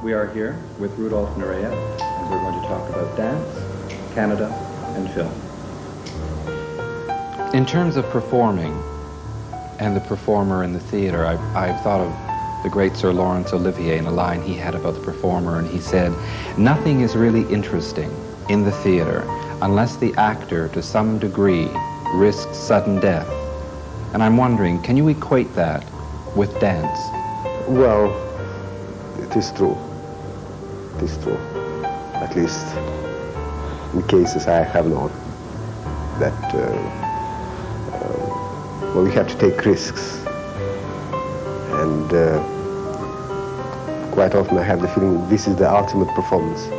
We are here with Rudolf Nureyev, and we're going to talk about dance, Canada, and film. In terms of performing and the performer in the theater, I've thought of the great Sir Laurence Olivier in a line he had about the performer, and he said, "Nothing is really interesting in the theater unless the actor, to some degree, risks sudden death." And I'm wondering, can you equate that with dance? Well, it is true. It is true. At least in cases I have known that well, we have to take risks, and quite often I have the feeling this is the ultimate performance.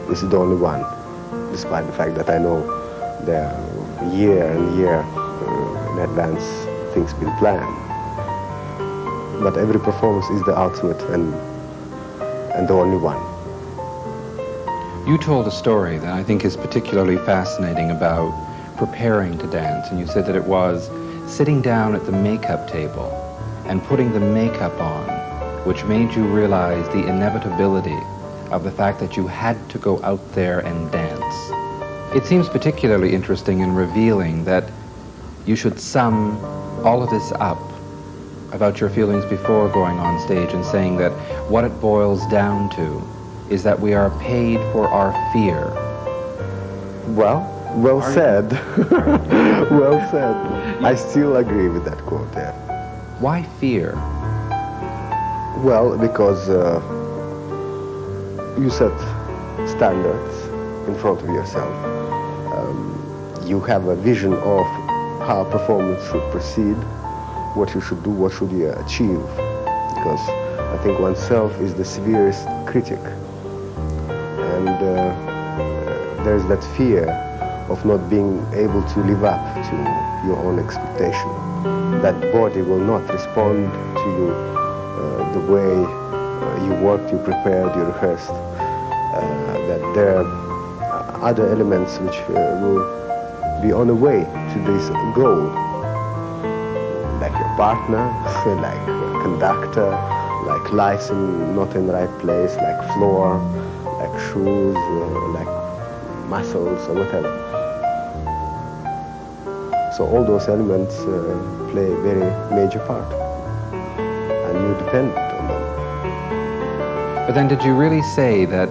This is the only one, despite the fact that I know there are year and year in advance things been planned. But every performance is the ultimate and the only one. You told a story that I think is particularly fascinating about preparing to dance, and you said that it was sitting down at the makeup table and putting the makeup on, which made you realize the inevitability of the fact that you had to go out there and dance. It seems particularly interesting and revealing that you should sum all of this up about your feelings before going on stage and saying that what it boils down to is that we are paid for our fear. Well said. Well said. I still agree with that quote there. Why fear? Well, because you set standards in front of yourself. You have a vision of how performance should proceed, what you should do, what should you achieve. Because I think oneself is the severest critic. And there's that fear of not being able to live up to your own expectation. That body will not respond to you the way you worked, you prepared, you rehearsed. That there are other elements which will be on the way to this goal. Like your partner, like a conductor, like lights not in the right place, like floor, like shoes, like muscles or whatever. So all those elements play a very major part, and you depend on them. But then did you really say that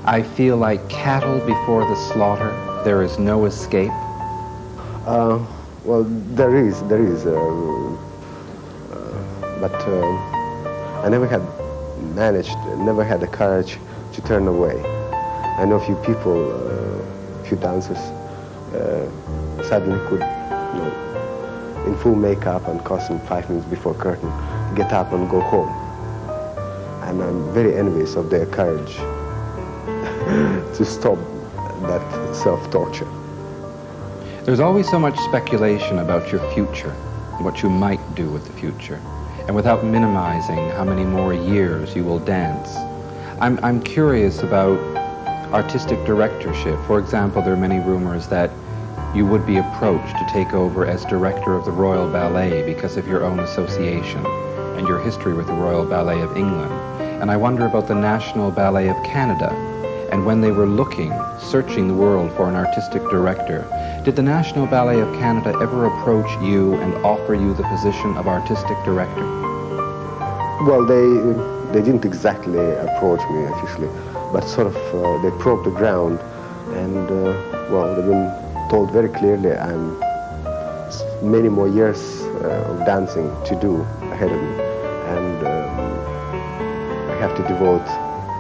I feel like cattle before the slaughter, there is no escape? Well, there is, but I never had the courage to turn away. I know a few people, few dancers, suddenly could, in full makeup and costume 5 minutes before curtain, get up and go home. And I'm very envious of their courage to stop that self-torture. There's always so much speculation about your future, what you might do with the future, and without minimizing how many more years you will dance. I'm curious about artistic directorship. For example, there are many rumors that you would be approached to take over as director of the Royal Ballet because of your own association and your history with the Royal Ballet of England. And I wonder about the National Ballet of Canada, and when they were searching the world for an artistic director, did the National Ballet of Canada ever approach you and offer you the position of artistic director? Well, they didn't exactly approach me officially, but sort of they probed the ground, and well, they've been told very clearly I'm many more years of dancing to do ahead of me, and I have to devote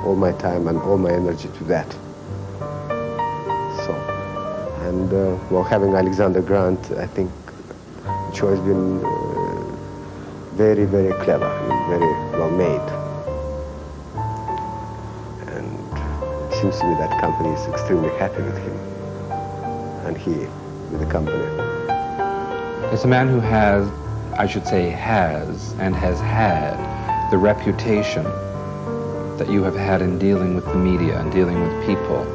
all my time and all my energy to that. So, and well, having Alexander Grant, I think the choice has been very, very clever and very well made. And it seems to me that company is extremely happy with him, and he with the company. As a man who has, I should say has, and has had the reputation that you have had in dealing with the media and dealing with people,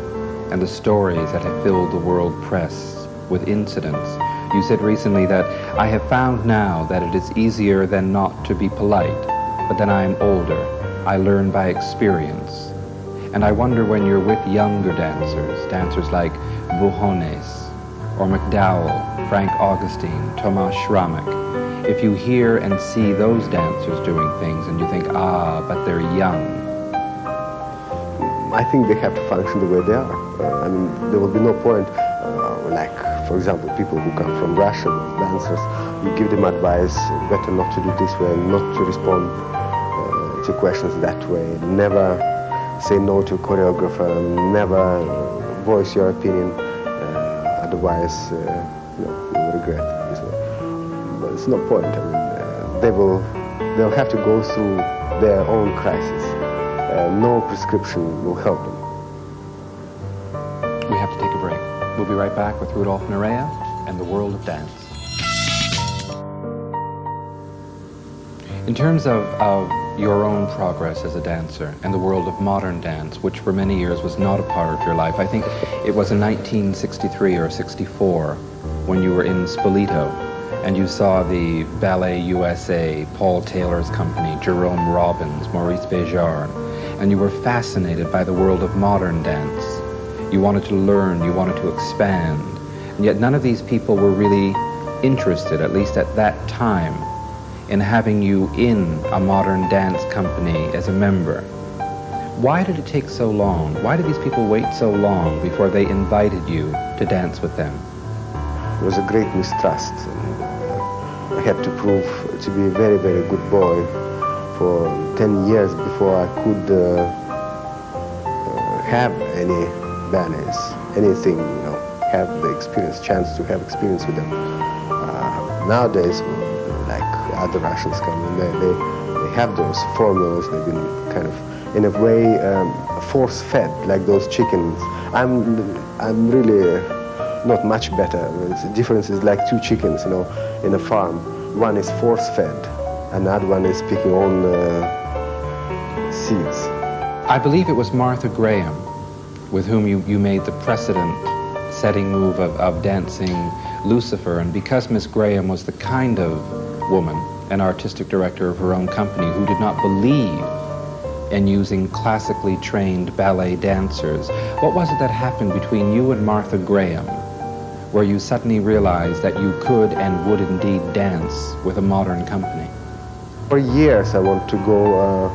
and the stories that have filled the world press with incidents. You said recently that I have found now that it is easier than not to be polite, but then I am older. I learn by experience. And I wonder when you're with younger dancers like Bujones or McDowell, Frank Augustine, Tomasz Schramek, if you hear and see those dancers doing things and you think, ah, but they're young. I think they have to function the way they are. I mean, there will be no point, like, for example, people who come from Russia, dancers, you give them advice, better not to do this way, not to respond to questions that way, never say no to a choreographer, never voice your opinion, otherwise you will regret this way. But it's no point. I mean, they'll have to go through their own crisis. No prescription will help them. We have to take a break. We'll be right back with Rudolf Nureyev and the world of dance. In terms of your own progress as a dancer and the world of modern dance, which for many years was not a part of your life, I think it was in 1963 or 64 when you were in Spoleto and you saw the Ballet USA, Paul Taylor's company, Jerome Robbins, Maurice Béjart, and you were fascinated by the world of modern dance. You wanted to learn, you wanted to expand, and yet none of these people were really interested, at least at that time, in having you in a modern dance company as a member. Why did it take so long? Why did these people wait so long before they invited you to dance with them? It was a great mistrust. I had to prove to be a very, very good boy for 10 years before I could have any ballets, anything, have the experience, chance to have experience with them. Nowadays, like other Russians come in, they have those formulas. They've been kind of, in a way, force-fed, like those chickens. I'm really not much better. The difference is like two chickens, in a farm. One is force-fed, another one is picking on seeds. I believe it was Martha Graham with whom you made the precedent-setting move of dancing Lucifer, and because Miss Graham was the kind of woman, an artistic director of her own company, who did not believe in using classically trained ballet dancers, what was it that happened between you and Martha Graham, where you suddenly realized that you could and would indeed dance with a modern company? For years I wanted to go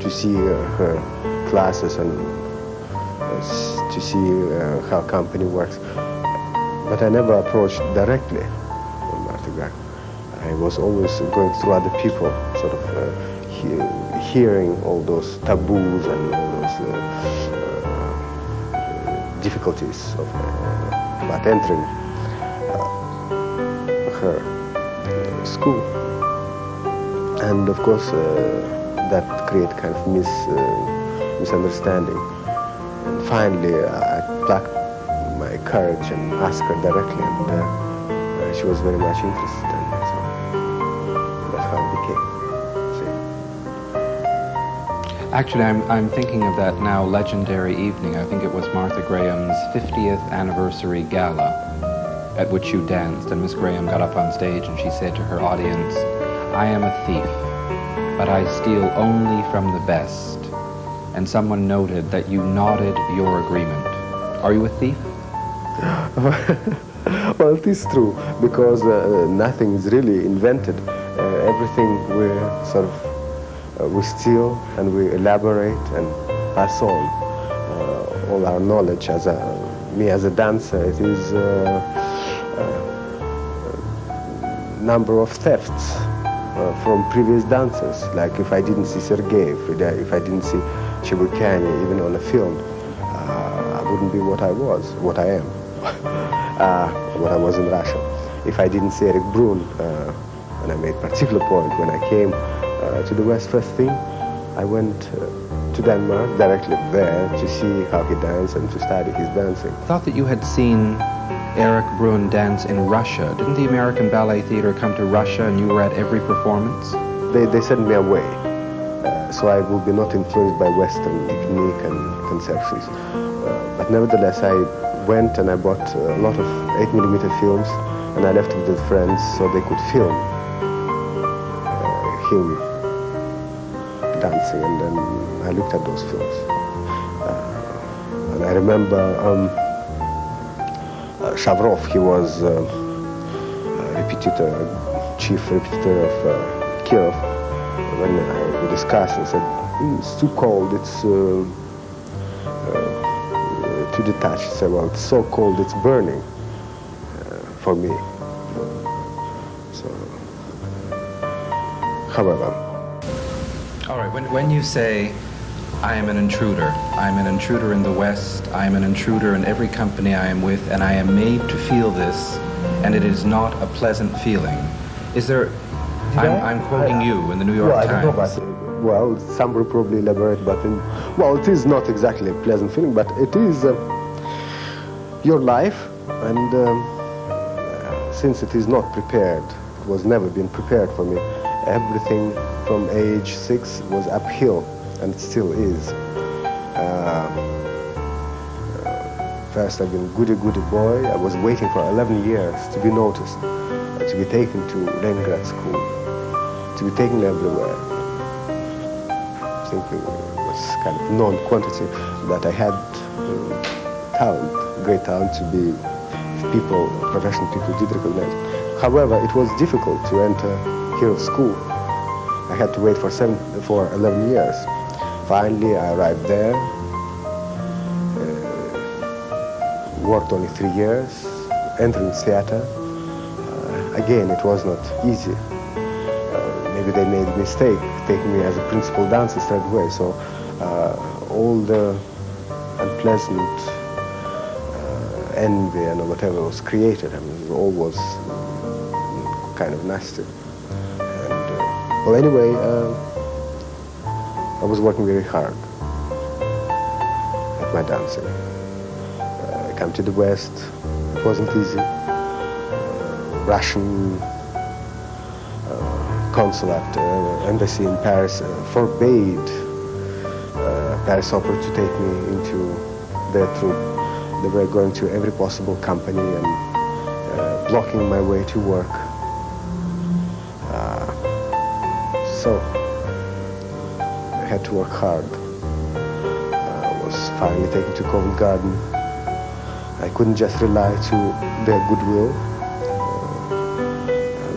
to see her classes and to see how company works. But I never approached directly Martha Graham. I was always going through other people, sort of hearing all those taboos and all those difficulties about entering her school. And of course, that created kind of misunderstanding. And finally, I plucked my courage and asked her directly, and she was very much interested in me, so that's how it became. Actually, I'm thinking of that now legendary evening. I think it was Martha Graham's 50th anniversary gala at which you danced, and Miss Graham got up on stage and she said to her audience, "I am a thief, but I steal only from the best." And someone noted that you nodded your agreement. Are you a thief? Well, it is true, because nothing is really invented. Everything we sort of we steal and we elaborate and pass on. All our knowledge me as a dancer, it is number of thefts from previous dancers. Like if I didn't see Sergei, if I didn't see Chebukani, even on a film, I wouldn't be what I was, what I am, what I was in Russia. If I didn't see Eric Brun, and I made particular point when I came to the West, first thing, I went to Denmark, directly there, to see how he danced and to study his dancing. I thought that you had seen Eric Brun dance in Russia. Didn't the American Ballet Theatre come to Russia and you were at every performance? They sent me away, so I will be not influenced by Western technique and conceptions. But nevertheless, I went and I bought a lot of 8mm films, and I left with the friends so they could film him dancing, and then I looked at those films. And I remember Shavrov, he was chief repetitor of Kirov. When we discussed, he said, it's too cold, it's too detached. He said, well, it's so cold, it's burning for me. So, however. All right, when you say, I am an intruder in the West, I am an intruder in every company I am with, and I am made to feel this, and it is not a pleasant feeling. Is there, I'm quoting you in the New York Times. I don't know, but, well, some will probably elaborate, but it is not exactly a pleasant feeling, but it is your life, and since it is not prepared, it was never been prepared for me, everything from age 6 was uphill, and it still is. First I've been goody boy. I was waiting for 11 years to be noticed, to be taken to Leningrad school, to be taken everywhere. I think it was kind of known quantity that I had talent, great talent to be, people, professional people did recognize. However, it was difficult to enter Kirov school. I had to wait for 11 years. Finally, I arrived there, worked only 3 years, entering theater. Again, it was not easy. Maybe they made a mistake, taking me as a principal dancer straight away. So all the unpleasant envy and whatever was created, I mean, it all was kind of nasty. And, well, anyway, I was working very hard at my dancing. I came to the West, it wasn't easy. Russian consulate, embassy in Paris forbade Paris Opera to take me into their troupe. They were going to every possible company and blocking my way to work. So I had to work hard. I was finally taken to Covent Garden. I couldn't just rely to their goodwill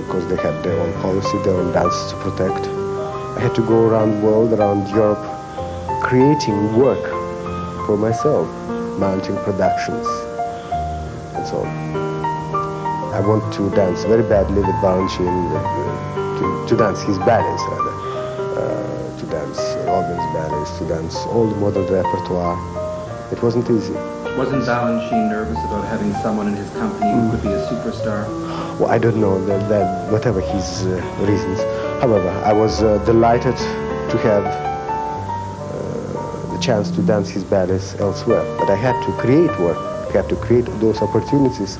because they had their own policy, their own dances to protect. I had to go around the world, around Europe, creating work for myself, mounting productions, and so on. I want to dance very badly with Balanchine, to dance his ballets rather, to dance Robin's ballets, to dance all the modern repertoire. It wasn't easy. Wasn't Balanchine nervous about having someone in his company who could be a superstar? Well, I don't know, that whatever his reasons. However, I was delighted to have the chance to dance his ballets elsewhere. But I had to create work, I had to create those opportunities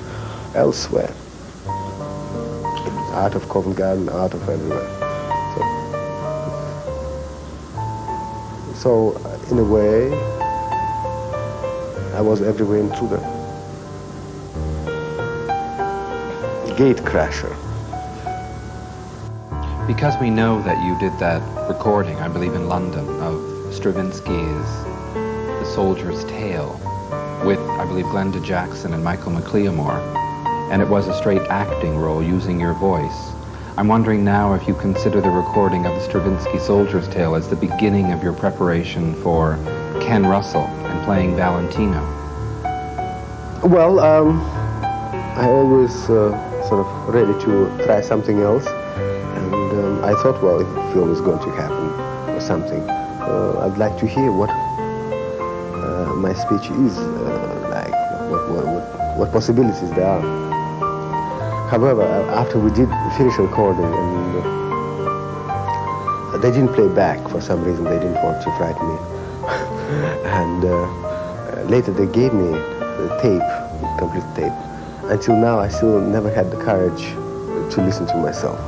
elsewhere. Out of Covent Garden, out of everywhere. So in a way, I was everywhere intruder. Gate crasher. Because we know that you did that recording, I believe in London, of Stravinsky's The Soldier's Tale with, I believe, Glenda Jackson and Michael McLeomore, and it was a straight acting role using your voice. I'm wondering now if you consider the recording of the Stravinsky Soldier's Tale as the beginning of your preparation for Ken Russell and playing Valentino. Well, I always sort of ready to try something else, and I thought, well, if a film is going to happen or something, I'd like to hear what my speech is like, what possibilities there are. However, after we did finish recording, and they didn't play back for some reason. They didn't want to frighten me. And later they gave me the tape, complete tape. Until now, I still never had the courage to listen to myself.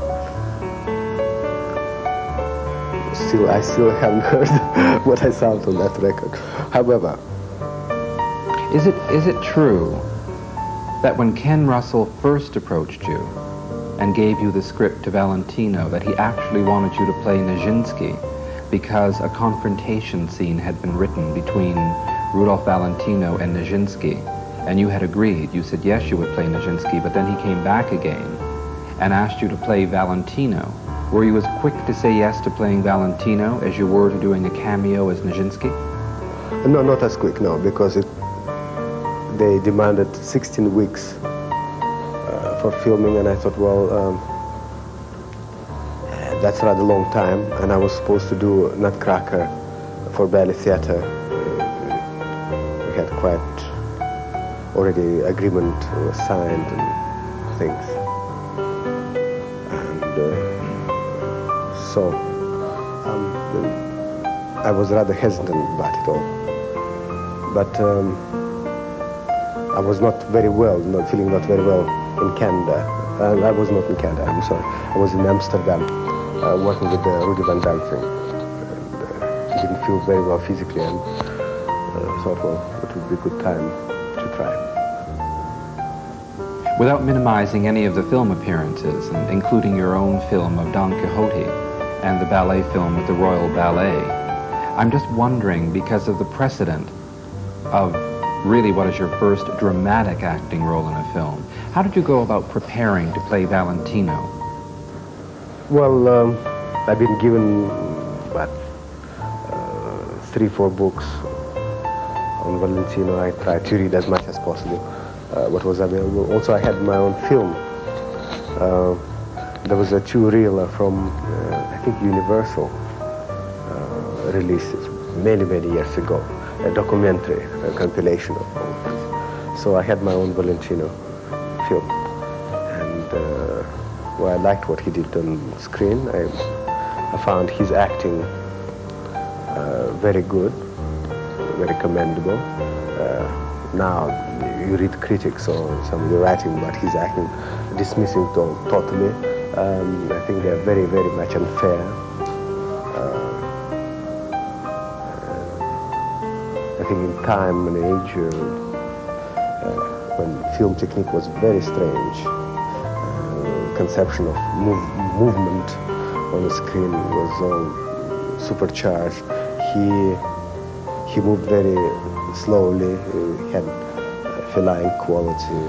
I still haven't heard what I sound on that record. However, is it true that when Ken Russell first approached you and gave you the script to Valentino, that he actually wanted you to play Nijinsky, because a confrontation scene had been written between Rudolph Valentino and Nijinsky, and you had agreed. You said yes, you would play Nijinsky, but then he came back again and asked you to play Valentino. Were you as quick to say yes to playing Valentino as you were to doing a cameo as Nijinsky? No, not as quick, no, because they demanded 16 weeks for filming, and I thought, well, that's a rather long time, and I was supposed to do Nutcracker for ballet theater. We had quite already agreement was signed and things, and so I was rather hesitant about it all. But I was not very well, feeling not very well in Canada. I was not in Canada, I'm sorry. I was in Amsterdam working with the Rudy Van Damme thing. And didn't feel very well physically, and thought, well, it would be a good time to try. Without minimizing any of the film appearances, and including your own film of Don Quixote and the ballet film with the Royal Ballet, I'm just wondering, because of the precedent of really what is your first dramatic acting role in a film, how did you go about preparing to play Valentino? Well, I've been given, 3-4 books on Valentino. I tried to read as much as possible what was available. Also, I had my own film. There was a 2-reeler from, I think, Universal, released many, many years ago. A documentary, a compilation of all of this. So I had my own Valentino film, and well, I liked what he did on screen. I found his acting very good, very commendable. Now you read critics or somebody writing about his acting, dismissing it all totally. I think they're very, very much unfair. I think in time and age, when film technique was very strange, conception of movement on the screen was all supercharged. He moved very slowly. He had feline quality,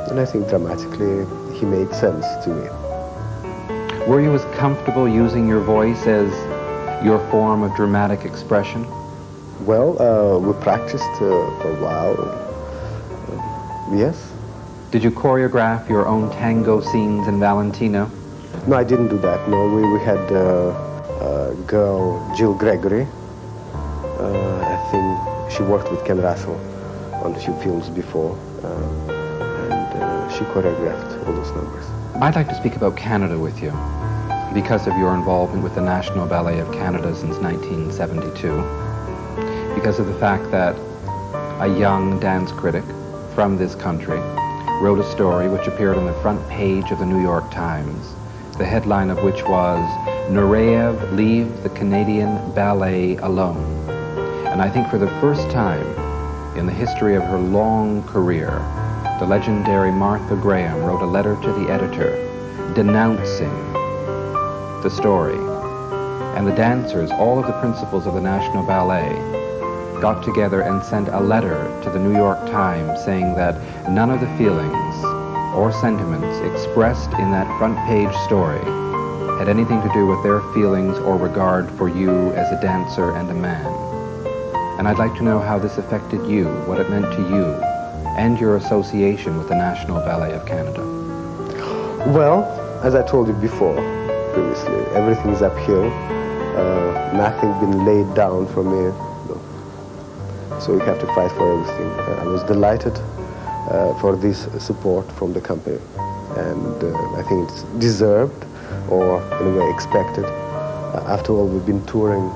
and I think dramatically he made sense to me. Were you as comfortable using your voice as your form of dramatic expression? Well, we practiced for a while. Yes. Did you choreograph your own tango scenes in Valentino? No, I didn't do that. No, we had a girl, Jill Gregory. I think she worked with Ken Russell on a few films before, and she choreographed all those numbers. I'd like to speak about Canada with you because of your involvement with the National Ballet of Canada since 1972. Because of the fact that a young dance critic from this country wrote a story which appeared on the front page of the New York Times, the headline of which was, "Nureyev Leave the Canadian Ballet Alone." And I think for the first time in the history of her long career, the legendary Martha Graham wrote a letter to the editor denouncing the story. And the dancers, all of the principals of the National Ballet, got together and sent a letter to the New York Times saying that none of the feelings or sentiments expressed in that front page story had anything to do with their feelings or regard for you as a dancer and a man. And I'd like to know how this affected you, what it meant to you, and your association with the National Ballet of Canada. Well, as I told you before, previously, everything is uphill. Nothing been laid down for me. So we have to fight for everything. I was delighted for this support from the company, and I think it's deserved, or in a way expected. After all, we've been touring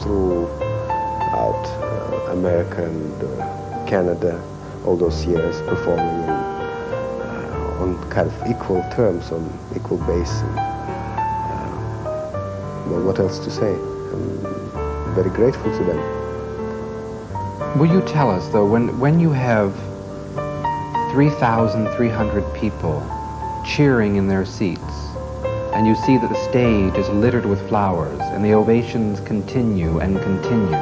throughout America and Canada all those years, performing on kind of equal terms, on equal base. And, well, what else to say? I'm very grateful to them. Will you tell us, though, when you have 3,300 people cheering in their seats and you see that the stage is littered with flowers, and the ovations continue and continue.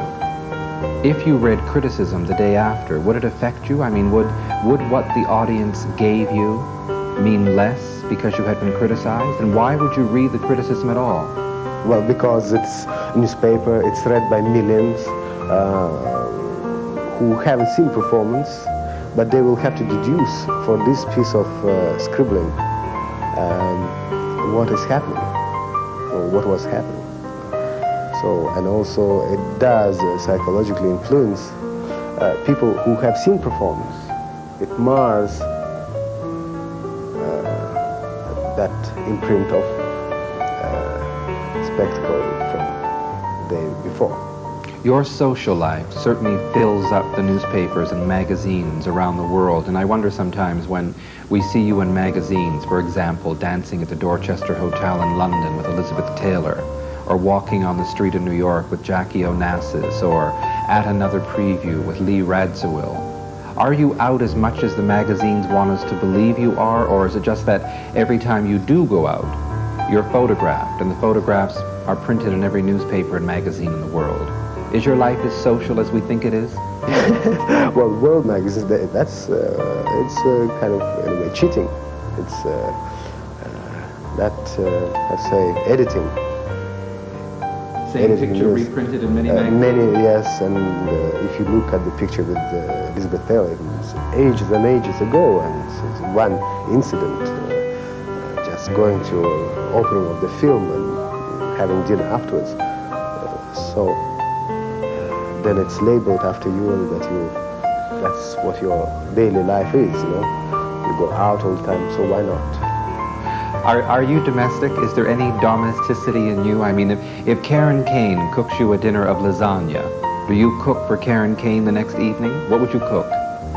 If you read criticism the day after, would it affect you? I mean, would what the audience gave you mean less because you had been criticized? And why would you read the criticism at all? Well, because it's a newspaper, it's read by millions who haven't seen performance, but they will have to deduce for this piece of scribbling what is happening, or what was happening. So, and also it does psychologically influence people who have seen performance. It mars that imprint of spectacle from the day before. Your social life certainly fills up the newspapers and magazines around the world, and I wonder sometimes when we see you in magazines, for example, dancing at the Dorchester Hotel in London with Elizabeth Taylor, or walking on the street in New York with Jackie Onassis, or at another preview with Lee Radziwill. Are you out as much as the magazines want us to believe you are, or is it just that every time you do go out, you're photographed, and the photographs are printed in every newspaper and magazine in the world? Is your life as social as we think it is? Well, World Magazine, that's it's kind of, in a way, cheating. It's let's say, editing. Same picture reprinted in many magazines? Many, yes, and if you look at the picture with Elizabeth Taylor, it's ages and ages ago, and it's one incident, just going to opening of the film and having dinner afterwards. So then it's labeled after you that's what your daily life is, you know. You go out all the time, so why not? Are you domestic? Is there any domesticity in you? I mean, if Karen Kane cooks you a dinner of lasagna, do you cook for Karen Kane the next evening? What would you cook?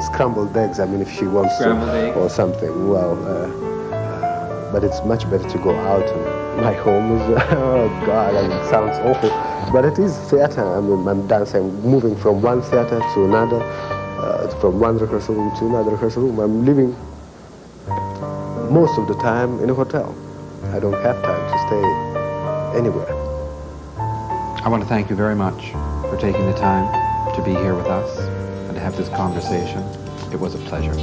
Scrambled eggs, I mean, if she wants Scrambled to, eggs? or something. Well, but it's much better to go out. And my home is, oh God, I mean, it sounds awful. But it is theater. I mean, I'm dancing, I'm moving from one theater to another, from one rehearsal room to another rehearsal room. I'm living most of the time in a hotel. I don't have time to stay anywhere. I want to thank you very much for taking the time to be here with us and to have this conversation. It was a pleasure.